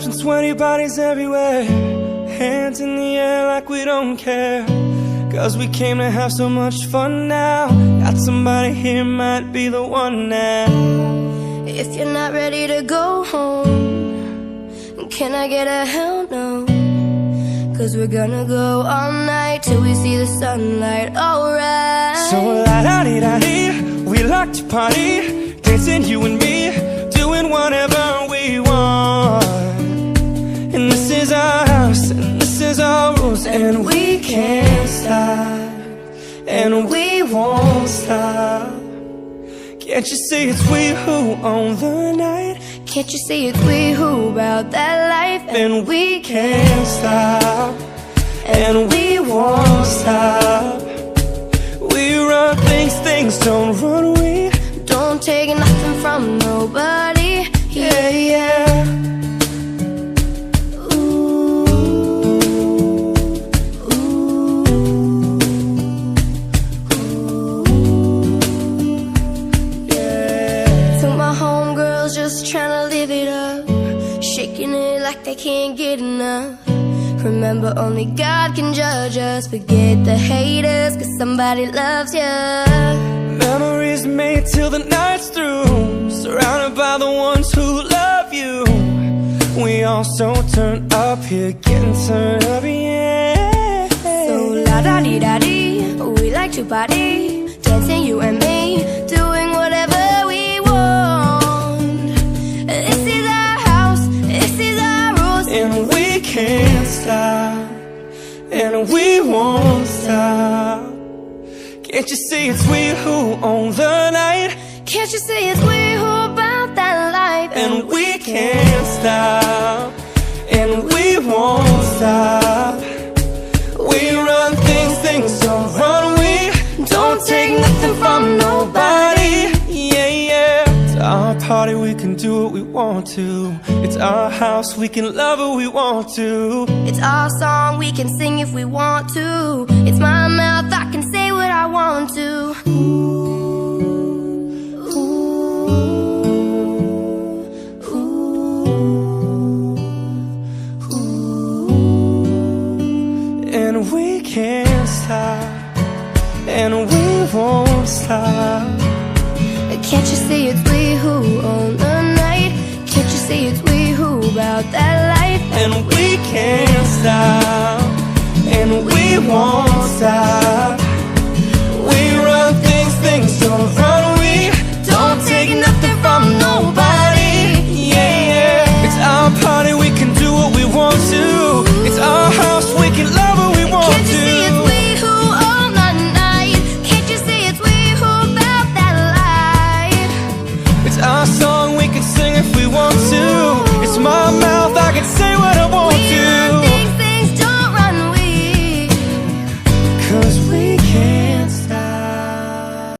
up and sweaty bodies everywhere, hands in the air like we don't care. Cause we came to have so much fun now. Got somebody here, might be the one now. If you're not ready to go home, can I get a hell no? Cause we're gonna go all night till we see the sunlight, alright. So la-da-dee-da-dee, we like to party, dancing you and me, doing whatever we want. And this is our house, and this is our rules, and we can't stop, and we won't stop. Can't you see it's we who own the night? Can't you see it's we who about that life? And we can't stop, and we won't stop. We run things, things don't run. We don't take nothing from nobody. Yeah, yeah. Ooh, ooh, ooh, yeah. So my homegirls just tryna live it up, shaking it like they can't get enough. Remember, only God can judge us. Forget the haters, cause somebody loves ya. Memories made till the night's through, surrounded by the ones who love you. We all so turned up here, getting turned up, yeah. So la-da-dee-da-dee, we like to party, dancing you and me, doing whatever we want. This is our house, this is our rules, and we can't stop, and we won't stop. Can't you see it's we who own the night? Can't you see it's we who about that life? And we can't stop, and we won't stop. We run things, things don't run. We don't take nothing from nobody. Yeah, yeah. It's our party, we can do what we want to. It's our house, we can love who we want to. It's our song, we can sing if we want to. It's my mouth, I can say what I want to. And we can't stop, and we won't stop. Can't you see it's we who own the night? Can't you see it's we who about that life? And we can't stop, and we won't stop. We run things, things don't run. We don't take nothing from nobody. Yeah, yeah. It's our party, we can do what we want to. It's our house, we can love what we want to. Can't you see it's we who own the night? Can't you see it's we who about that life? It's our song, we can sing if we want to. It's my mouth, I can say